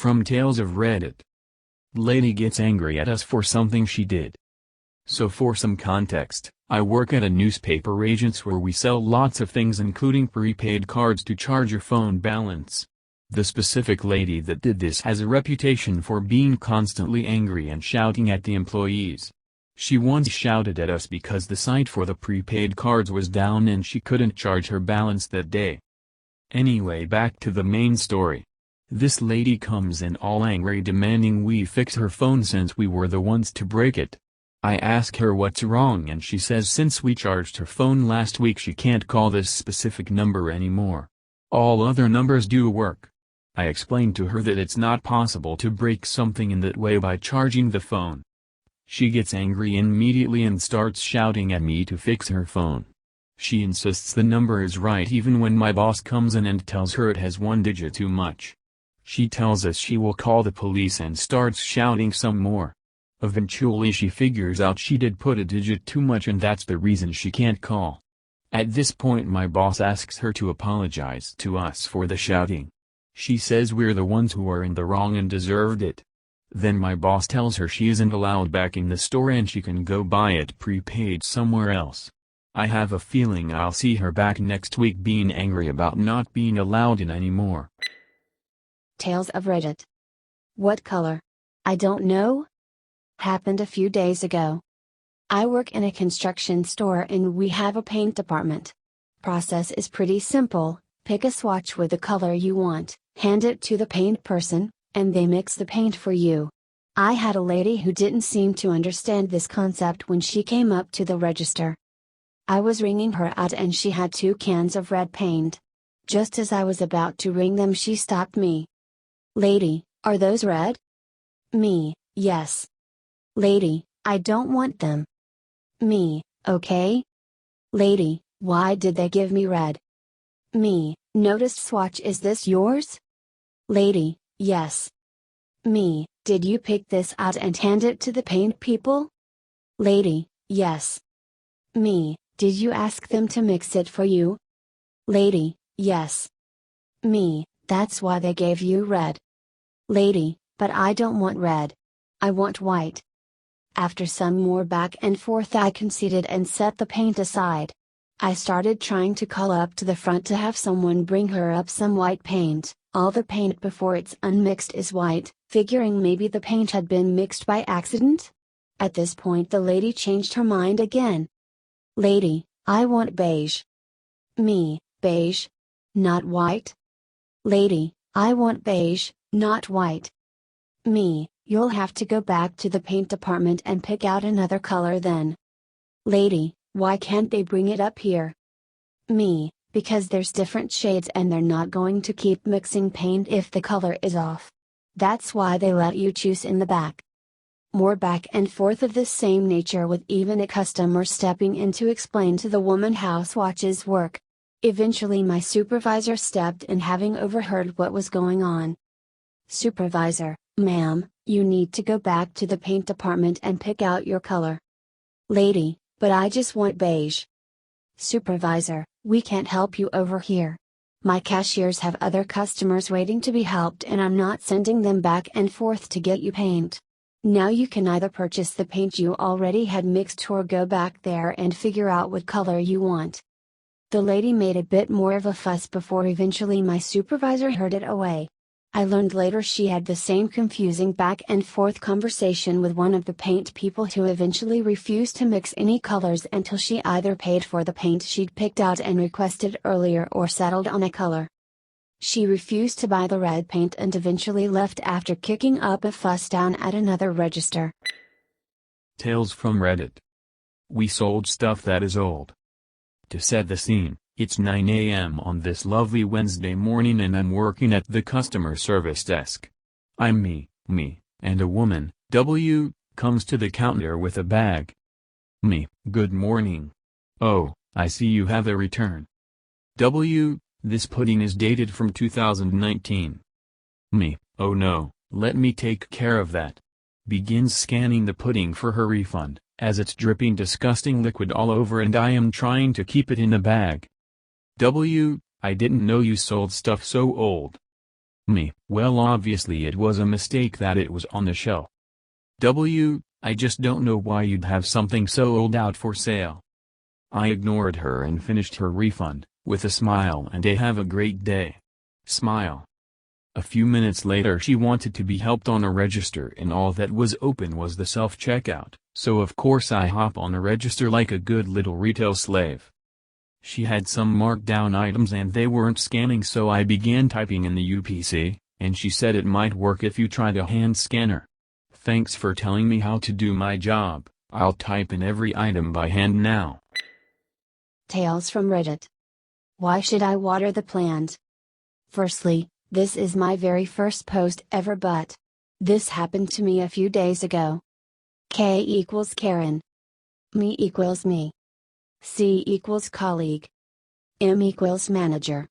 From Tales of Reddit. Lady gets angry at us for something she did. So for some context, I work at a newspaper agency where we sell lots of things including prepaid cards to charge your phone balance. The specific lady that did this has a reputation for being constantly angry and shouting at the employees. She once shouted at us because the site for the prepaid cards was down and she couldn't charge her balance that day. Anyway, back to the main story. This lady comes in all angry demanding we fix her phone since we were the ones to break it. I ask her what's wrong and she says since we charged her phone last week she can't call this specific number anymore. All other numbers do work. I explained to her that it's not possible to break something in that way by charging the phone. She gets angry immediately and starts shouting at me to fix her phone. She insists the number is right even when my boss comes in and tells her it has one digit too much. She tells us she will call the police and starts shouting some more. Eventually she figures out she did put a digit too much and that's the reason she can't call. At this point my boss asks her to apologize to us for the shouting. She says we're the ones who are in the wrong and deserved it. Then my boss tells her she isn't allowed back in the store and she can go buy it prepaid somewhere else. I have a feeling I'll see her back next week being angry about not being allowed in anymore. Tales of Reddit. What color? I don't know. Happened a few days ago. I work in a construction store and we have a paint department. Process is pretty simple. Pick a swatch with the color you want, hand it to the paint person, and they mix the paint for you. I had a lady who didn't seem to understand this concept when she came up to the register. I was wringing her out and she had 2 cans of red paint. Just as I was about to wring them she stopped me. Lady, are those red? Me, yes. Lady, I don't want them. Me, okay. Lady, why did they give me red? Me, noticed swatch, is this yours? Lady, yes. Me, did you pick this out and hand it to the paint people? Lady, yes. Me, did you ask them to mix it for you? Lady, yes. Me, that's why they gave you red. Lady, but I don't want red. I want white. After some more back and forth I conceded and set the paint aside. I started trying to call up to the front to have someone bring her up some white paint. All the paint before it's unmixed is white, figuring maybe the paint had been mixed by accident? At this point the lady changed her mind again. Lady, I want beige. Me, beige? Not white? Lady, I want beige, not white. Me, you'll have to go back to the paint department and pick out another color then. Lady, why can't they bring it up here? Me, because there's different shades and they're not going to keep mixing paint if the color is off. That's why they let you choose in the back. More back and forth of this same nature with even a customer stepping in to explain to the woman how swatches work. Eventually my supervisor stepped in, having overheard what was going on. Supervisor, ma'am, you need to go back to the paint department and pick out your color. Lady, but I just want beige. Supervisor, we can't help you over here. My cashiers have other customers waiting to be helped and I'm not sending them back and forth to get you paint. Now you can either purchase the paint you already had mixed or go back there and figure out what color you want. The lady made a bit more of a fuss before eventually my supervisor heard it away. I learned later she had the same confusing back and forth conversation with one of the paint people who eventually refused to mix any colors until she either paid for the paint she'd picked out and requested earlier or settled on a color. She refused to buy the red paint and eventually left after kicking up a fuss down at another register. Tales from Reddit. We sold stuff that is old. To set the scene, it's 9 a.m. on this lovely Wednesday morning and I'm working at the customer service desk. I'm me, and a woman, W, comes to the counter with a bag. Me, good morning. Oh, I see you have a return. W, this pudding is dated from 2019. Me, oh no, let me take care of that. Begins scanning the pudding for her refund, as it's dripping disgusting liquid all over and I am trying to keep it in the bag. W, I didn't know you sold stuff so old. Me, well obviously it was a mistake that it was on the shelf. I just don't know why you'd have something so old out for sale. I ignored her and finished her refund, with a smile and a have a great day smile. A few minutes later she wanted to be helped on a register and all that was open was the self-checkout, so of course I hop on a register like a good little retail slave. She had some marked down items and they weren't scanning, so I began typing in the UPC, and she said it might work if you tried a hand scanner. Thanks for telling me how to do my job. I'll type in every item by hand now. Tales from Reddit. Why should I water the plant? Firstly, this is my very first post ever, but this happened to me a few days ago. K equals Karen. Me equals me. C equals colleague. M equals manager.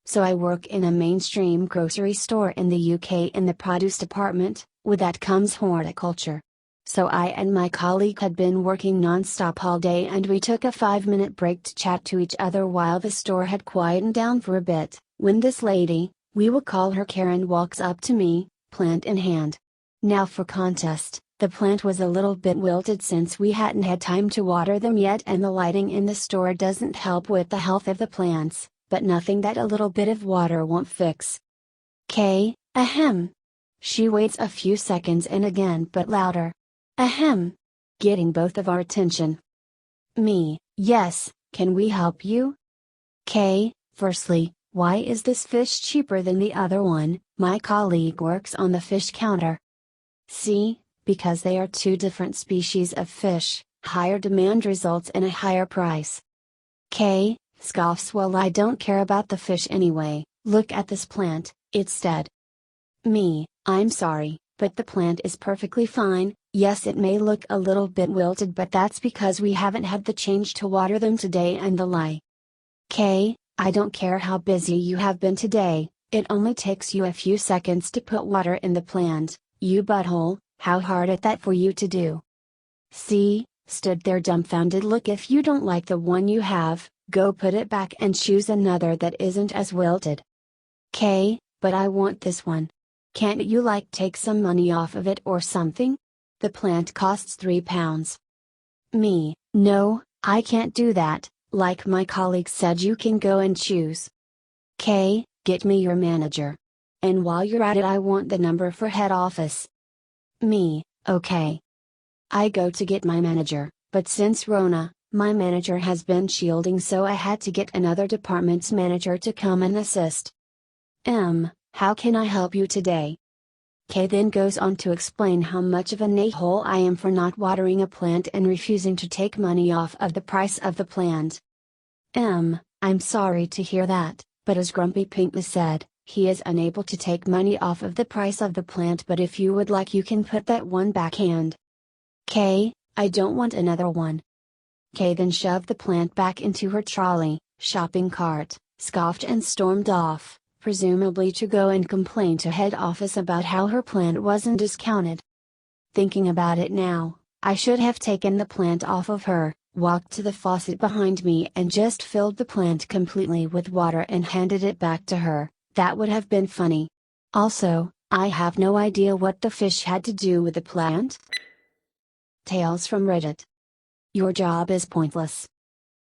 So I work in a mainstream grocery store in the UK in the produce department. With that comes horticulture. So I and my colleague had been working non-stop all day and we took a 5-minute break to chat to each other while the store had quietened down for a bit, when this lady, we will call her Karen, walks up to me, plant in hand. Now for context, the plant was a little bit wilted since we hadn't had time to water them yet and the lighting in the store doesn't help with the health of the plants, but nothing that a little bit of water won't fix. K, ahem. She waits a few seconds and again but louder. Ahem. Getting both of our attention. Me, yes, can we help you? K, firstly, why is this fish cheaper than the other one? My colleague works on the fish counter. C, because they are two different species of fish, higher demand results in a higher price. K, scoffs, well I don't care about the fish anyway, look at this plant, it's dead. Me, I'm sorry, but the plant is perfectly fine. Yes, it may look a little bit wilted, but that's because we haven't had the change to water them today and the lie. K, I don't care how busy you have been today, it only takes you a few seconds to put water in the plant, you butthole, how hard is that for you to do? C, stood there dumbfounded, look, if you don't like the one you have, go put it back and choose another that isn't as wilted. K, but I want this one. Can't you take some money off of it or something? The plant costs £3. Me, no, I can't do that, like my colleague said you can go and choose. K, get me your manager. And while you're at it I want the number for head office. Me, okay. I go to get my manager, but since Rona, my manager has been shielding, so I had to get another department's manager to come and assist. How can I help you today? K then goes on to explain how much of an a-hole I am for not watering a plant and refusing to take money off of the price of the plant. I'm sorry to hear that, but as Grumpy Pinkness said, he is unable to take money off of the price of the plant, but if you would like you can put that one backhand. K, I don't want another one. K then shoved the plant back into her trolley, shopping cart, scoffed and stormed off, presumably to go and complain to head office about how her plant wasn't discounted. Thinking about it now, I should have taken the plant off of her, walked to the faucet behind me and just filled the plant completely with water and handed it back to her. That would have been funny. Also, I have no idea what the fish had to do with the plant. Tales from Reddit. Your job is pointless.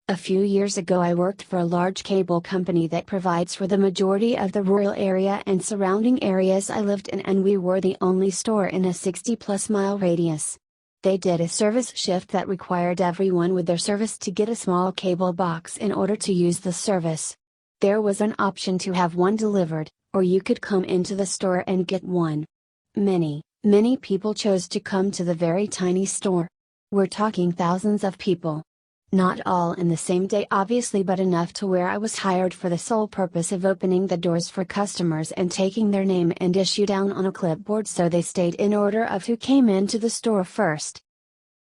A few years ago I worked for a large cable company that provides for the majority of the rural area and surrounding areas I lived in, and we were the only store in a 60+ mile radius. They did a service shift that required everyone with their service to get a small cable box in order to use the service. There was an option to have one delivered, or you could come into the store and get one. Many people chose to come to the very tiny store. We're talking thousands of people. Not all in the same day obviously, but enough to where I was hired for the sole purpose of opening the doors for customers and taking their name and issue down on a clipboard so they stayed in order of who came into the store first.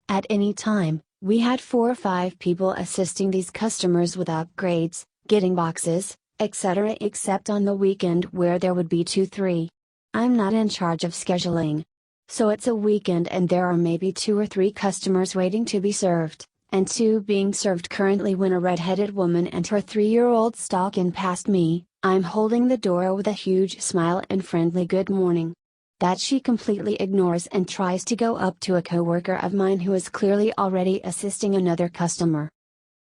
At any time, we had 4 or 5 people assisting these customers with upgrades, getting boxes, etc., except on the weekend where there would be 2-3. I'm not in charge of scheduling. So it's a weekend and there are maybe 2 or 3 customers waiting to be served. and 2 being served currently when a red-headed woman and her 3-year-old stalk in past me. I'm holding the door with a huge smile and friendly good morning. That she completely ignores and tries to go up to a coworker of mine who is clearly already assisting another customer.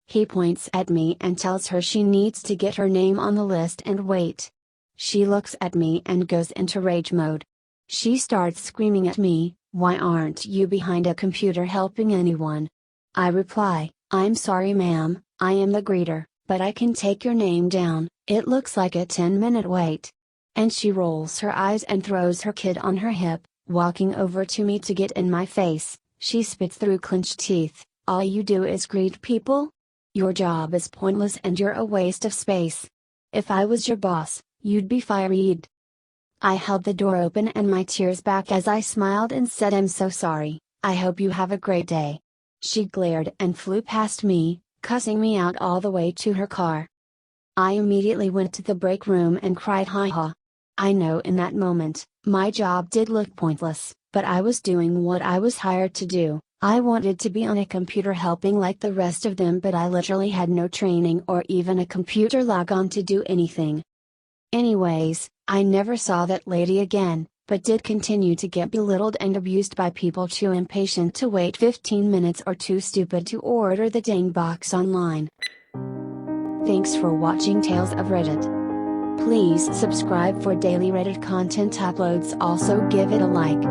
He points at me and tells her she needs to get her name on the list and wait. She looks at me and goes into rage mode. She starts screaming at me, "Why aren't you behind a computer helping anyone?" I reply, "I'm sorry ma'am, I am the greeter, but I can take your name down, it looks like a 10-minute wait." And she rolls her eyes and throws her kid on her hip, walking over to me to get in my face. She spits through clenched teeth, "All you do is greet people? Your job is pointless and you're a waste of space. If I was your boss, you'd be fired." I held the door open and my tears back as I smiled and said, "I'm so sorry, I hope you have a great day." She glared and flew past me, cussing me out all the way to her car. I immediately went to the break room and cried, "Ha. I know in that moment, my job did look pointless, but I was doing what I was hired to do. I wanted to be on a computer helping like the rest of them, but I literally had no training or even a computer logon to do anything." Anyways, I never saw that lady again, but did continue to get belittled and abused by people too impatient to wait 15 minutes or too stupid to order the dang box online. Thanks for watching Tales of Reddit. Please subscribe for daily Reddit content uploads. Also give it a like.